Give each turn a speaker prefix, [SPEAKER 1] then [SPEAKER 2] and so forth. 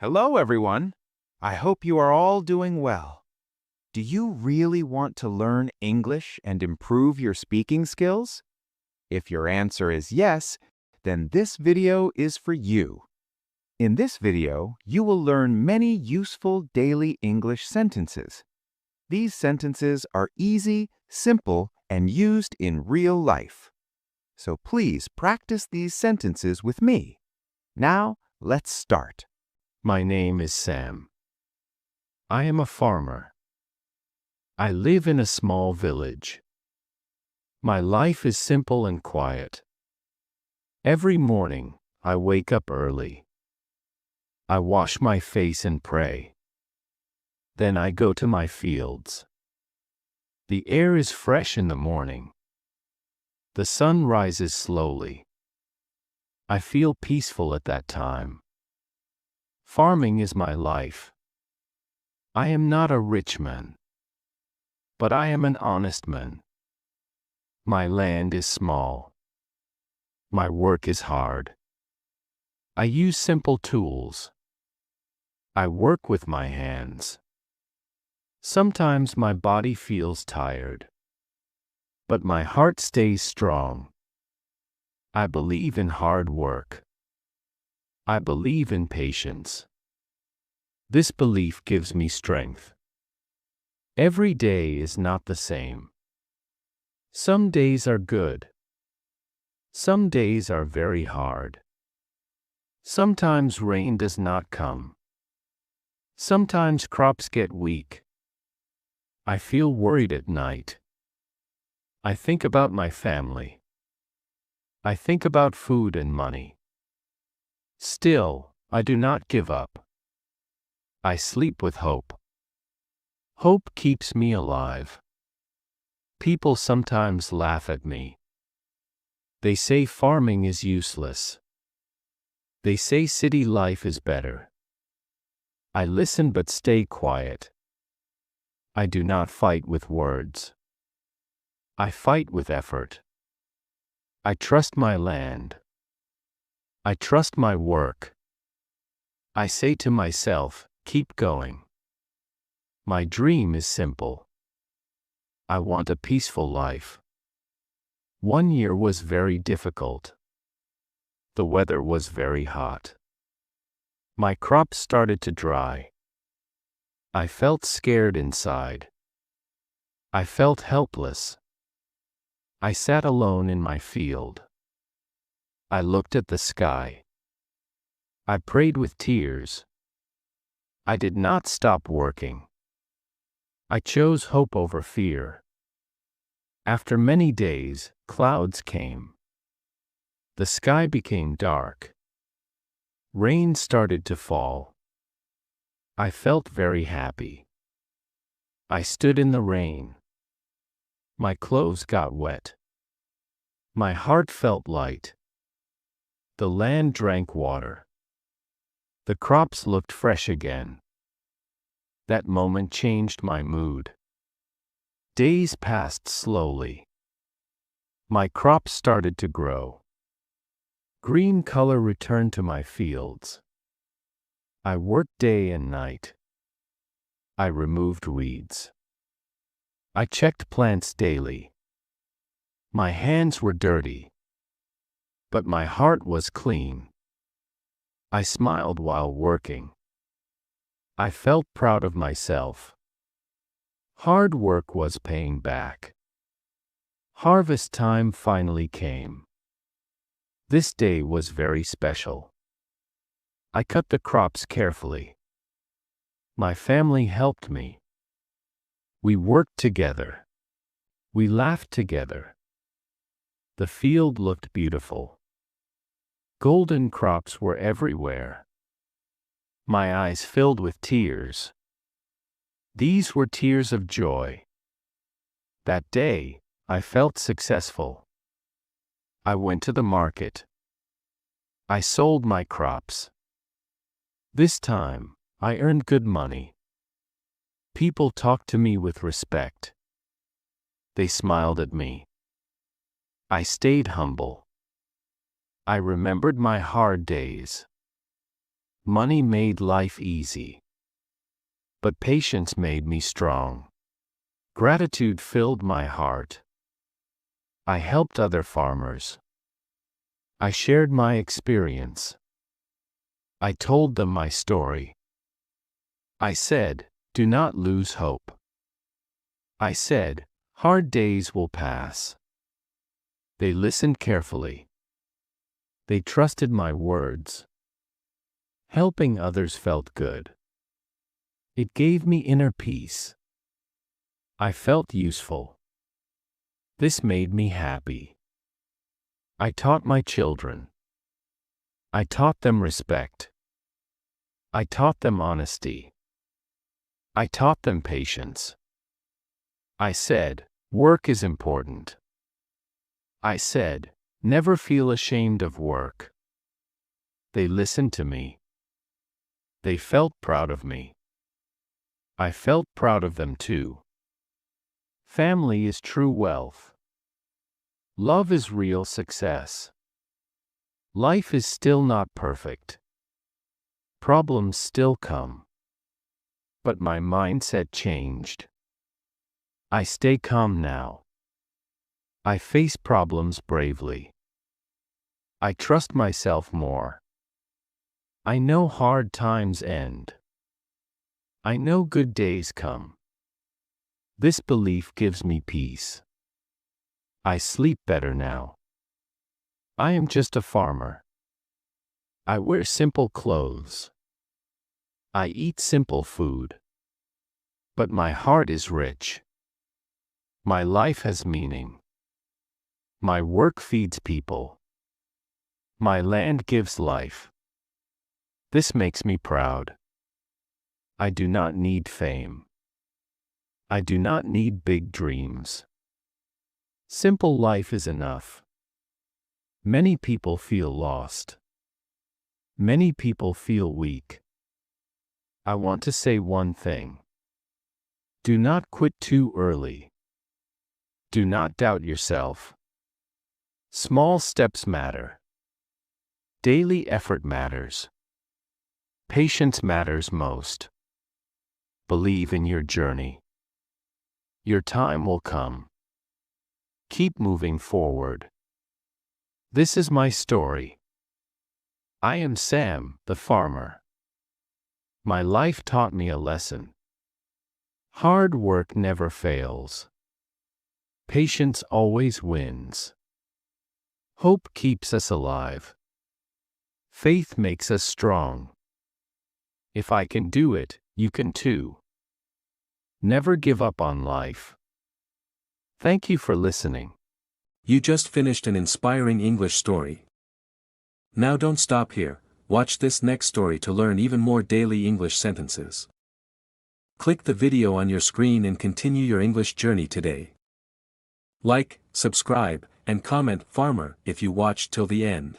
[SPEAKER 1] Hello, everyone. I hope you are all doing well. Do you really want to learn English and improve your speaking skills? If your answer is yes, then this video is for you. In this video, you will learn many useful daily English sentences. These sentences are easy, simple, and used in real life. So please practice these sentences with me. Now, let's start.
[SPEAKER 2] My name is Sam. I am a farmer. I live in a small village. My life is simple and quiet. Every morning, I wake up early. I wash my face and pray. Then I go to my fields. The air is fresh in the morning. The sun rises slowly. I feel peaceful at that time. Farming is my life. I am not a rich man, but I am an honest man. My land is small. My work is hard. I use simple tools. I work with my hands. Sometimes my body feels tired, but my heart stays strong. I believe in hard work. I believe in patience. This belief gives me strength. Every day is not the same. Some days are good. Some days are very hard. Sometimes rain does not come. Sometimes crops get weak. I feel worried at night. I think about my family. I think about food and money. Still, I do not give up. I sleep with hope. Hope keeps me alive. People sometimes laugh at me. They say farming is useless. They say city life is better. I listen but stay quiet. I do not fight with words. I fight with effort. I trust my land. I trust my work. I say to myself, keep going. My dream is simple. I want a peaceful life. One year was very difficult. The weather was very hot. My crops started to dry. I felt scared inside. I felt helpless. I sat alone in my field. I looked at the sky. I prayed with tears. I did not stop working. I chose hope over fear. After many days, clouds came. The sky became dark. Rain started to fall. I felt very happy. I stood in the rain. My clothes got wet. My heart felt light. The land drank water. The crops looked fresh again. That moment changed my mood. Days passed slowly. My crops started to grow. Green color returned to my fields. I worked day and night. I removed weeds. I checked plants daily. My hands were dirty, but my heart was clean. I smiled while working. I felt proud of myself. Hard work was paying back. Harvest time finally came. This day was very special. I cut the crops carefully. My family helped me. We worked together. We laughed together. The field looked beautiful. Golden crops were everywhere. My eyes filled with tears. These were tears of joy. That day, I felt successful. I went to the market. I sold my crops. This time, I earned good money. People talked to me with respect. They smiled at me. I stayed humble. I remembered my hard days. Money made life easy. But patience made me strong. Gratitude filled my heart. I helped other farmers. I shared my experience. I told them my story. I said, do not lose hope. I said, hard days will pass. They listened carefully. They trusted my words. Helping others felt good. It gave me inner peace. I felt useful. This made me happy. I taught my children. I taught them respect. I taught them honesty. I taught them patience. I said, work is important. I said, never feel ashamed of work. They listened to me. They felt proud of me. I felt proud of them too. Family is true wealth. Love is real success. Life is still not perfect. Problems still come. But my mindset changed. I stay calm now. I face problems bravely. I trust myself more. I know hard times end. I know good days come. This belief gives me peace. I sleep better now. I am just a farmer. I wear simple clothes. I eat simple food. But my heart is rich. My life has meaning. My work feeds people. My land gives life. This makes me proud. I do not need fame. I do not need big dreams. Simple life is enough. Many people feel lost. Many people feel weak. I want to say one thing. Do not quit too early. Do not doubt yourself. Small steps matter. Daily effort matters. Patience matters most. Believe in your journey. Your time will come. Keep moving forward. This is my story. I am Sam, the farmer. My life taught me a lesson. Hard work never fails. Patience always wins. Hope keeps us alive. Faith makes us strong. If I can do it, you can too. Never give up on life. Thank you for listening.
[SPEAKER 3] You just finished an inspiring English story. Now don't stop here, watch this next story to learn even more daily English sentences. Click the video on your screen and continue your English journey today. Like, subscribe, and comment farmer if you watched till the end.